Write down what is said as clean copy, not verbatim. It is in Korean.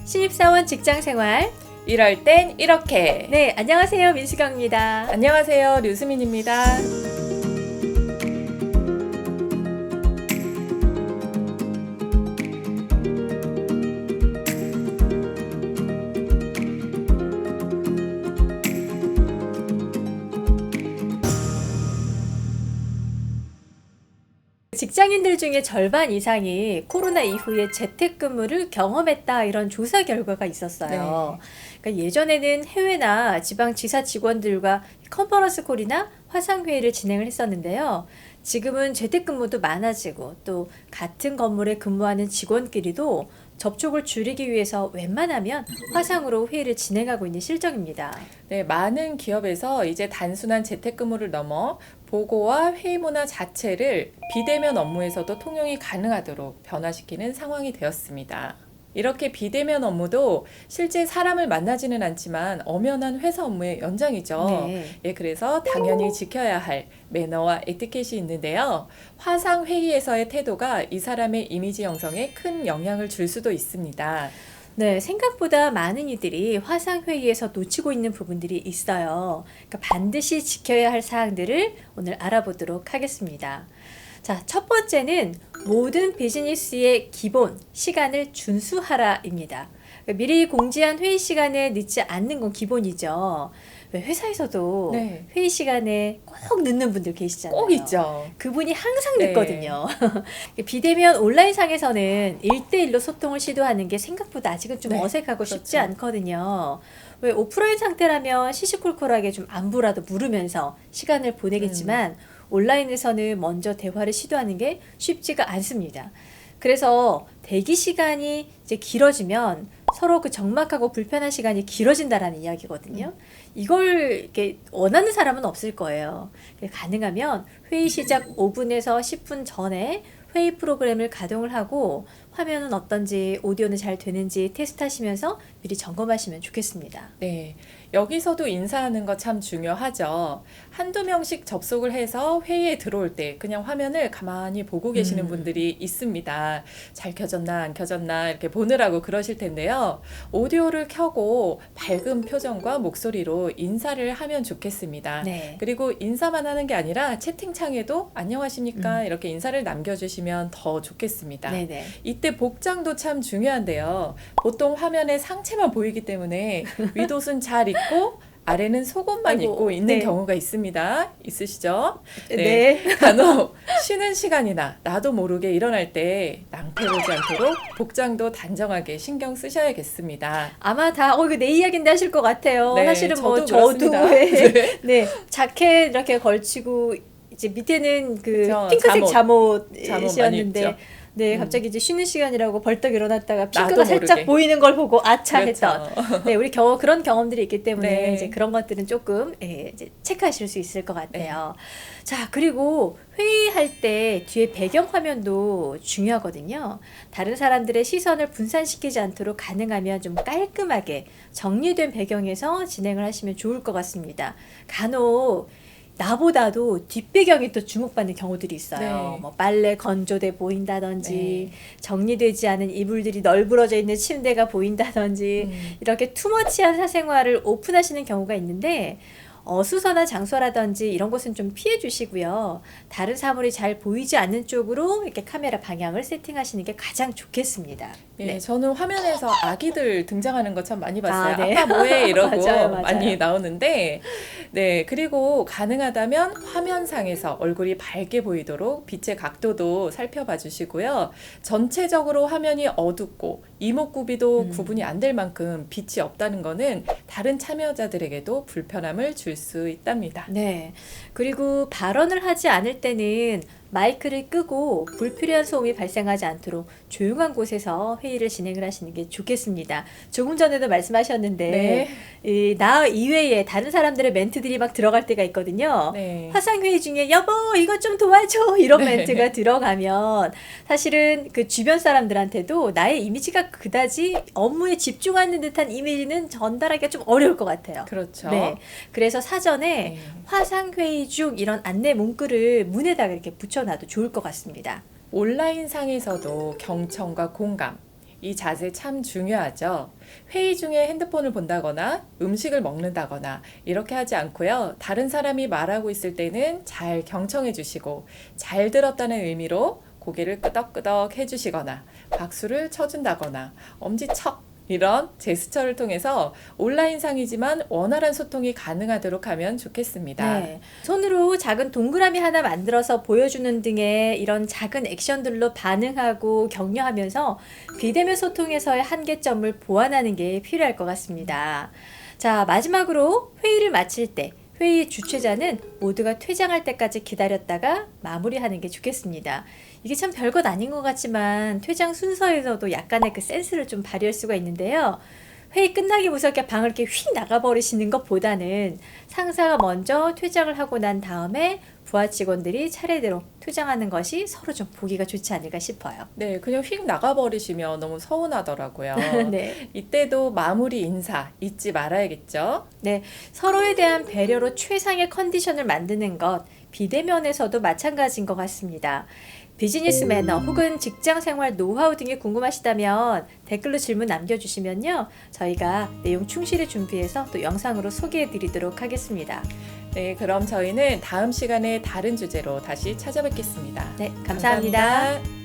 신입사원 직장생활. 이럴 땐 이렇게. 네, 안녕하세요. 민수경입니다. 안녕하세요. 류수민입니다. 직장인들 중에 절반 이상이 코로나 이후에 재택근무를 경험했다, 이런 조사 결과가 있었어요. 그러니까 예전에는 해외나 지방지사 직원들과 컨퍼런스 콜이나 화상회의를 진행을 했었는데요. 지금은 재택근무도 많아지고 또 같은 건물에 근무하는 직원끼리도 접촉을 줄이기 위해서 웬만하면 화상으로 회의를 진행하고 있는 실정입니다. 네, 많은 기업에서 이제 단순한 재택근무를 넘어 보고와 회의 문화 자체를 비대면 업무에서도 통용이 가능하도록 변화시키는 상황이 되었습니다. 이렇게 비대면 업무도 실제 사람을 만나지는 않지만 엄연한 회사 업무의 연장이죠. 네. 예, 그래서 당연히 지켜야 할 매너와 에티켓이 있는데요. 화상 회의에서의 태도가 이 사람의 이미지 형성에 큰 영향을 줄 수도 있습니다. 네, 생각보다 많은 이들이 화상회의에서 놓치고 있는 부분들이 있어요. 그러니까 반드시 지켜야 할 사항들을 오늘 알아보도록 하겠습니다. 자, 첫 번째는 모든 비즈니스의 기본 시간을 준수하라입니다. 미리 공지한 회의 시간에 늦지 않는 건 기본이죠. 왜 회사에서도 네. 회의 시간에 꼭 늦는 분들 계시잖아요. 꼭 있죠. 그분이 항상 네. 늦거든요. 비대면 온라인상에서는 1대1로 소통을 시도하는 게 생각보다 아직은 좀 네, 어색하고 쉽지 그렇죠. 않거든요. 왜 오프라인 상태라면 시시콜콜하게 좀 안부라도 물으면서 시간을 보내겠지만 온라인에서는 먼저 대화를 시도하는 게 쉽지가 않습니다. 그래서 대기 시간이 이제 길어지면 서로 그 적막하고 불편한 시간이 길어진다라는 이야기거든요. 이걸 이렇게 원하는 사람은 없을 거예요. 가능하면 회의 시작 5분에서 10분 전에 회의 프로그램을 가동을 하고 화면은 어떤지, 오디오는 잘 되는지 테스트하시면서 미리 점검하시면 좋겠습니다. 네, 여기서도 인사하는 거 참 중요하죠. 한두 명씩 접속을 해서 회의에 들어올 때 그냥 화면을 가만히 보고 계시는 분들이 있습니다. 잘 켜졌나 안 켜졌나 이렇게 보느라고 그러실 텐데요. 오디오를 켜고 밝은 표정과 목소리로 인사를 하면 좋겠습니다. 네. 그리고 인사만 하는 게 아니라 채팅창에도 안녕하십니까 이렇게 인사를 남겨주시면 더 좋겠습니다. 네네. 이때 복장도 참 중요한데요. 보통 화면에 상체만 보이기 때문에 윗옷은 잘 입고 아래는 속옷만 아이고, 입고 있는 네. 경우가 있습니다. 있으시죠? 네. 간혹 쉬는 시간이나 나도 모르게 일어날 때 낭패 보지 않도록 복장도 단정하게 신경 쓰셔야겠습니다. 아마 다 이거 내 이야기인데 하실 것 같아요. 네, 사실은 뭐 저도 저도 그렇습니다. 네. 네, 자켓 이렇게 걸치고 이제 밑에는 그 그쵸, 핑크색 잠옷 많이 잠옷이었는데 입죠. 네, 갑자기 이제 쉬는 시간이라고 벌떡 일어났다가 핑크가 나도 살짝 모르게. 보이는 걸 보고 아차 그렇죠. 했던. 네, 우리 그런 경험들이 있기 때문에 네. 이제 그런 것들은 조금 이제 체크하실 수 있을 것 같아요. 자, 그리고 회의할 때 뒤에 배경 화면도 중요하거든요. 다른 사람들의 시선을 분산시키지 않도록 가능하면 좀 깔끔하게 정리된 배경에서 진행을 하시면 좋을 것 같습니다. 간혹 나보다도 뒷배경이 또 주목받는 경우들이 있어요. 네. 뭐 빨래 건조대 보인다든지, 네. 정리되지 않은 이불들이 널브러져 있는 침대가 보인다든지, 이렇게 투머치한 사생활을 오픈하시는 경우가 있는데, 수서나 장소라든지 이런 곳은 좀 피해 주시고요. 다른 사물이 잘 보이지 않는 쪽으로 이렇게 카메라 방향을 세팅하시는 게 가장 좋겠습니다. 네, 저는 화면에서 아기들 등장하는 거 참 많이 봤어요. 아, 네. 아빠 뭐해? 이러고 맞아요, 맞아요. 많이 나오는데, 네, 그리고 가능하다면 화면상에서 얼굴이 밝게 보이도록 빛의 각도도 살펴봐 주시고요. 전체적으로 화면이 어둡고 이목구비도 구분이 안 될 만큼 빛이 없다는 거는 다른 참여자들에게도 불편함을 줄 수 있답니다. 네. 그리고 발언을 하지 않을 때는 마이크를 끄고 불필요한 소음이 발생하지 않도록 조용한 곳에서 회의를 진행을 하시는 게 좋겠습니다. 조금 전에도 말씀하셨는데 나 이외에 다른 사람들의 멘트들이 막 들어갈 때가 있거든요. 네. 화상회의 중에 여보 이것 좀 도와줘 이런 네. 멘트가 들어가면 사실은 그 주변 사람들한테도 나의 이미지가 그다지 업무에 집중하는 듯한 이미지는 전달하기가 좀 어려울 것 같아요. 그렇죠. 네. 그래서 사전에 네. 화상회의 중 이런 안내 문구를 문에다가 이렇게 붙여놔도 좋을 것 같습니다. 온라인 상에서도 경청과 공감, 이 자세 참 중요하죠. 회의 중에 핸드폰을 본다거나 음식을 먹는다거나 이렇게 하지 않고요. 다른 사람이 말하고 있을 때는 잘 경청해 주시고 잘 들었다는 의미로 고개를 끄덕끄덕 해주시거나 박수를 쳐준다거나 엄지척 이런 제스처를 통해서 온라인상이지만 원활한 소통이 가능하도록 하면 좋겠습니다. 네. 손으로 작은 동그라미 하나 만들어서 보여주는 등의 이런 작은 액션들로 반응하고 격려하면서 비대면 소통에서의 한계점을 보완하는 게 필요할 것 같습니다. 자, 마지막으로 회의를 마칠 때 회의 주최자는 모두가 퇴장할 때까지 기다렸다가 마무리하는 게 좋겠습니다. 이게 참 별것 아닌 것 같지만 퇴장 순서에서도 약간의 그 센스를 좀 발휘할 수가 있는데요. 회의 끝나기 무섭게 방을 이렇게 휙 나가버리시는 것보다는 상사가 먼저 퇴장을 하고 난 다음에 부하 직원들이 차례대로 퇴장하는 것이 서로 좀 보기가 좋지 않을까 싶어요. 네, 그냥 휙 나가버리시면 너무 서운하더라고요. 네. 이때도 마무리 인사 잊지 말아야겠죠? 네, 서로에 대한 배려로 최상의 컨디션을 만드는 것, 비대면에서도 마찬가지인 것 같습니다. 비즈니스 매너 혹은 직장 생활 노하우 등이 궁금하시다면 댓글로 질문 남겨주시면요. 저희가 내용 충실히 준비해서 또 영상으로 소개해 드리도록 하겠습니다. 네, 그럼 저희는 다음 시간에 다른 주제로 다시 찾아뵙겠습니다. 네, 감사합니다. 감사합니다.